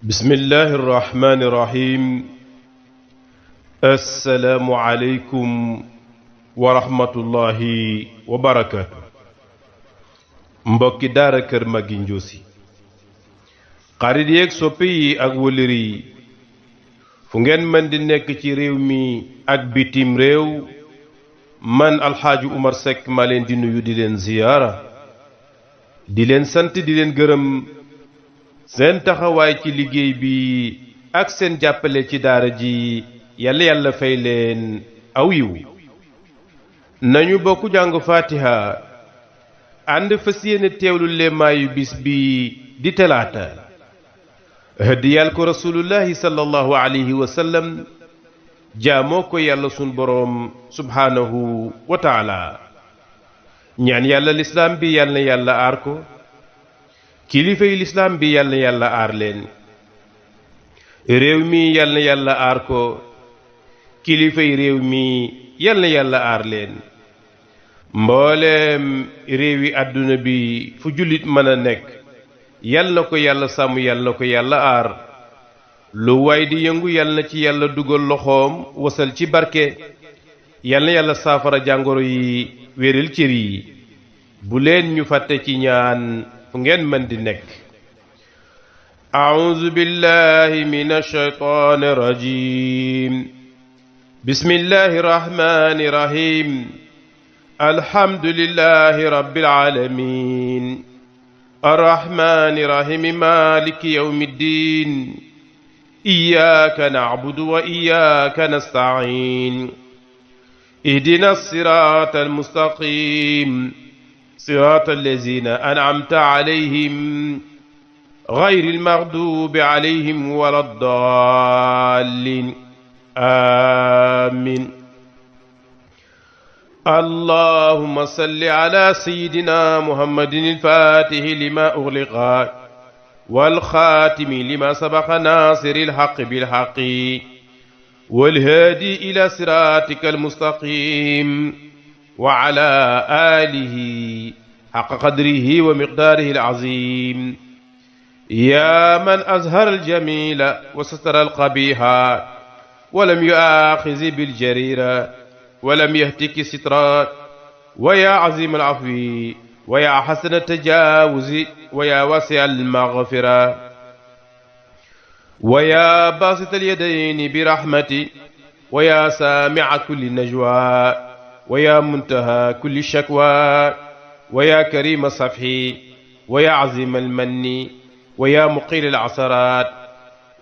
bismillahi irrahmani irrahim assalaamu aleykum wa rahmatullahi wa barakaatu. mbokki daara kër Magui Ndiossi xarit yeeg soppi yi ak wëllëri yi fu ngeen mën di nekk ci réew mi ak bitim réew, man alxaaji Umar Seck maa leen di nuyu di leen ziyaara, di leen sant di leen gërëm seen taxawaay ci liggéey bi ak seen jàppale ci daara ji. yàlla fay leen aw yiw. nañu bokk jàng fatiha ànd fas yéene teewlu leemaayu bis bi di talaata, hëddiyal ko rasulullahi sallallahu alayhi wa sallam, jaamoo ko yàlla sun boroom subhaanahu wa taala. ñaan yàlla lislaam bi yàlla na yàlla aar ko, kilifa yi lislaam bi yàlla na yàlla aar leen, réew mi yàlla na yàlla aar ko, kilifa yi réew mi yàlla na yàlla aar leen, mbooleem réewi àdduna bi fu jullit mën a nekk yàlla na ko yàlla sàmm, yàlla na ko yàlla aar. lu waay di yëngu yàlla na ci yàlla dugal loxoom wasal ci barke, yàlla na yàlla saafara jàngoro yi, wéral cër yi. bu leen ñu fàtte ci ñaan fu ngeen mën di nekk. a'uuzu billahi minash shaytaanir rajiim. bismillahir rahmaanir rahiim. alhamdulillahi rabbil aalamiin. arrahmaanir rahiim. maaliki yawmiddiin. iyyaaka na'budu wa iyyaaka nasta'iin. ihdinas siraatal mustaqiim. siraatal laziina an'amta alayhim gayril magduubi alayhim walad daalliin. amiin. allahumma salli ala sayyidina muhammadin al-faatihi lima ughliqa wal xaatimi lima sabaqa naasiril haqqi bil haqqi wal haadi ila siraatikal mustaqiim wa ala aalihi haqqa qadrihi wa miqdaarihi al-aziim. yaa man azhara al-jamiila wa satara al-qabiiha wa lam yu'aaxiz bil-jariira wa lam yahtiki sitra, wa yaa aziima al-afwi wa yaa hasana at-tajaawuzi wa yaa waasi'a al-maghfira wa yaa baasita al-yadayni bi-rahmati wa yaa saami'a kulli najwa wa yaa muntaha kulli shakwa wa yaa karima safhi wa yaa azima almanni wa yaa muqil alasaraat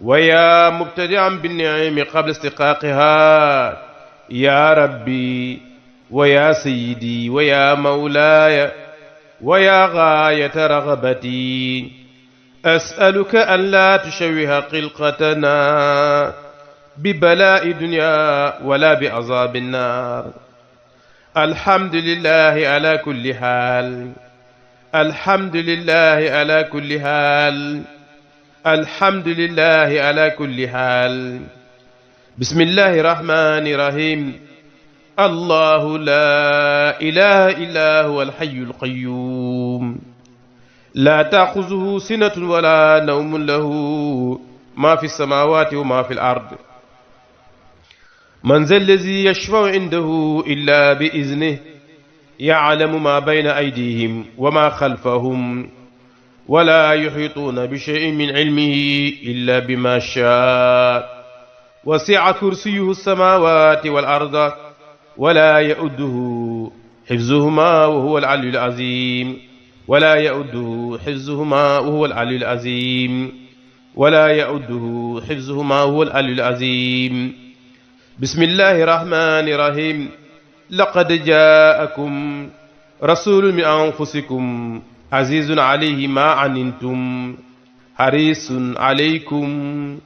wa yaa mubtadi'an binni'ami qabla istiqaaqiha yaa rabbi wa yaa sayyidi wa yaa mawlaaya wa yaa gaayata raghabati as'aluka an laa tushawwiha xilqatana bi balaa'i dunya wala bi azaabi nnaar. alhamdulillahi ala kulli haal. alhamdulillahi ala kulli haal. alhamdulillahi ala kulli haal. bismillahi rahmaani rahiim. allahu laa ilaaha illaa huwa alhayyul qayyuum. laa taaxuzuhu sinatun wala nawmun, lahu maa fi samaawaati wa maa fi al-ard. man za llazi yashfa'u indahu illa bi iznihi ya'lamu ma bayna aydihim wa ma khalfahum wa la yuhituuna bi shay'in min ilmihi illa bima shaa'a. wasi'a kursiyyuhu as-samawati wal arda wa la ya'uduhu hifzuhuma wa huwa al-'aliyyul 'azim. wa la ya'uduhu hifzuhuma wa huwa al-'aliyyul 'azim. wa la ya'uduhu hifzuhuma wa huwa al-'aliyyul 'azim. bismillahi rahmaani rahiim. laqad jaa'akum rasuulun min anfusikum aziizun alayhi maa anittum hariisun alaykum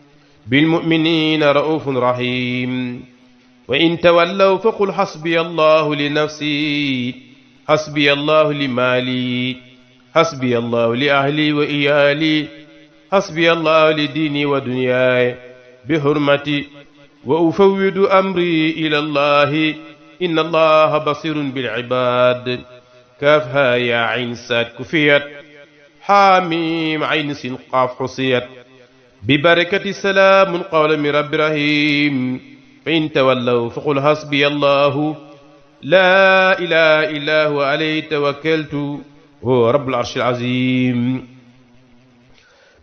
bil mu'miniina ra'uufun rahiim. wa in tawallaw faqul hasbiya allahu li nafsi, hasbiya allahu li maali, hasbiya allahu li ahli wa iyaali, hasbiya allahu li diini wa dunyaaya bi hurmati wa ufawwidu amri ila allahi inna allaha basirun bil ibad. kaafha yaa ayn saad kufiyat, haamim ayn sin qaaf xusiyat, ببركة سلام قولا من رب رحيم فإن تولوا فقل حسبي الله لا إله إلا هو عليه توكلت هو رب العرش العظيم.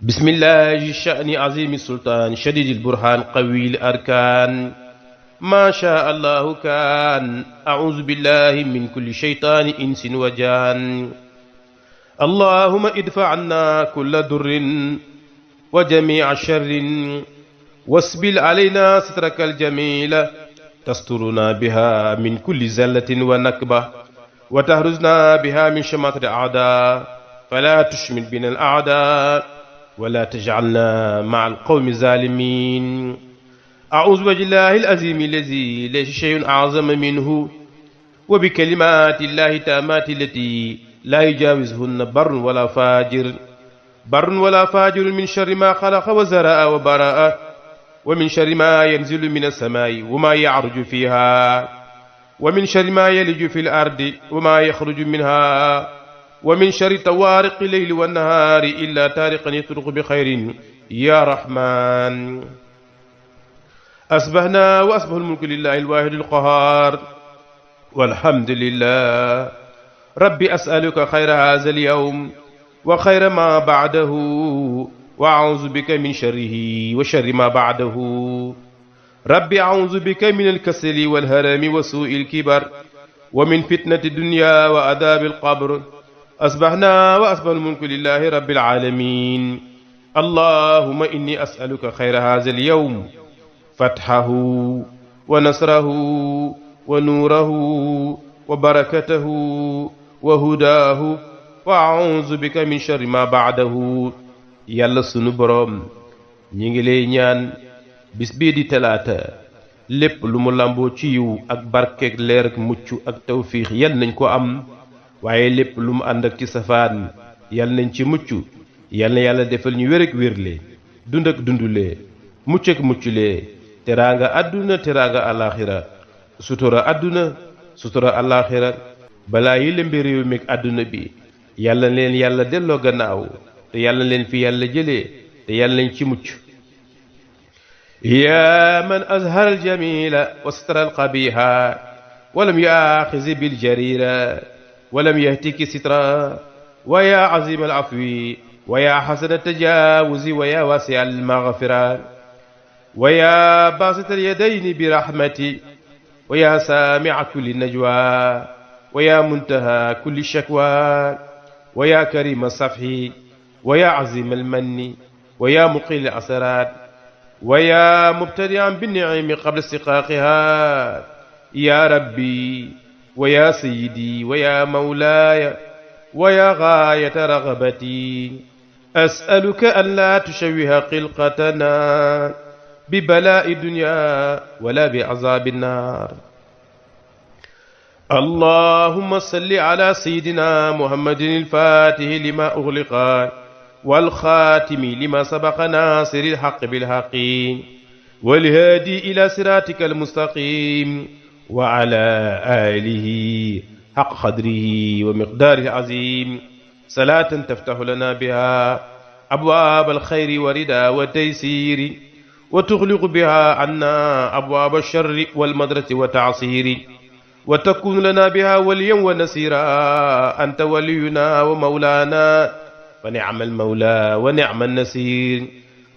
بسم الله الشأن عظيم السلطان شديد البرهان قوي الأركان ما شاء الله كان. أعوذ بالله من كل شيطان إنس وجان. اللهم ادفع عنا كل ضر وجميع شر واسبل علينا سترك الجميل تسترنا بها من كل زلة ونكبة وتهرزنا بها من شماتة الأعداء فلا تشمل بنا الأعداء ولا تجعلنا مع القوم الظالمين. أعوذ بالله العظيم الذي ليس شيء أعظم منه وبكلمات الله التامات التي لا يجاوزهن بر ولا فاجر من شر ما خلق وزرع وبرأ ومن شر ما ينزل من السماء وما يعرج فيها ومن شر ما يلج في الأرض وما يخرج منها ومن شر طوارق الليل والنهار إلا طارقا يطرق بخير يا رحمن. أصبحنا وأصبح الملك لله الواحد القهار والحمد لله. ربي أسألك خير هذا اليوم وخير ما بعده وأعوذ بك من شره وشر ما بعده. ربي أعوذ بك من الكسل والهرم وسوء الكبر ومن فتنة الدنيا وعذاب القبر. أصبحنا وأصبح الملك لله رب العالمين. اللهم إني أسألك خير هذا اليوم فتحه ونصره ونوره وبركته وهداه وأعوذ بك من شر ما بعده. yàlla sunu boroom ñi ngi lay ñaan bis bii di talaata lépp lu mu làmboo ci yiw ak barkeek leer ak mucc ak tawfiix yal nañ ko am waaye lépp lu mu ànd ak ci safaan yal nañ ci mucc. yal na yàlla defal ñu wér ak wérle dund ak dundulee mucc ak mucculee teraanga àdduna teraanga alaaxira sutura àdduna sutura alaaxira balaa yi lëmbi réew mi ak àdduna bi yàlla leen yàlla delloo gannaaw te yàlla leen fi yàlla jëlee te yàlla nañ ci mucc. yaa man azhara aljamila wa satara alqabiha walam yuaxizi biljarira walam yahtiki sitra wa yaa azima alafwi wa yaa xasana tajawuzi wa yaa wasia almaghfira wa yaa basita alyadayni birahmati wa yaa saamica kulli najwa wa yaa muntaha kulli shakwa wa yaa karima safhi ويا عظيم المن ويا مقيل العثرات ويا مبتدئا بالنعم قبل استحقاقها يا ربي ويا سيدي ويا مولاي ويا غاية رغبتي أسألك أن لا تشوه خلقتنا ببلاء الدنيا ولا بعذاب النار. اللهم صل على سيدنا محمد الفاتح لما أغلق والخاتم لما سبق ناصر الحق بالحق والهادي إلى صراطك المستقيم وعلى آله حق قدره ومقداره العظيم. صلاة تفتح لنا بها أبواب الخير والرضا والتيسير وتغلق بها عنا أبواب الشر والمدرة والتعصير وتكون لنا بها وليا ونصيرا. أنت ولينا ومولانا ونعم المولى ونعم النصير.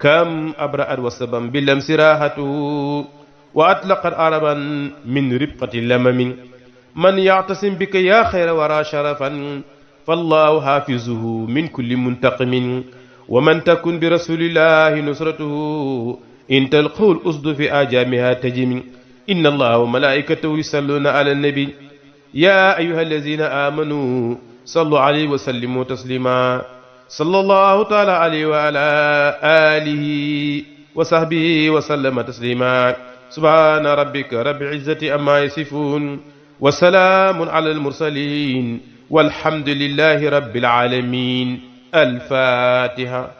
كم أبرأت وسبا باللمس راحته وأطلقت عربا من ربقة اللمم. من يعتصم بك يا خير ورى شرفا فالله حافظه من كل منتقم. ومن تكن برسول الله نصرته إن تلقوا الأسد في آجامها تجم. إن الله وملائكته يصلون على النبي يا أيها الذين آمنوا صلوا عليه وسلموا تسليما. صلى الله تعالى عليه وعلى آله وصحبه وسلم تسليما. سبحان ربك رب العزة أما يصفون وسلام على المرسلين والحمد لله رب العالمين. الفاتحة.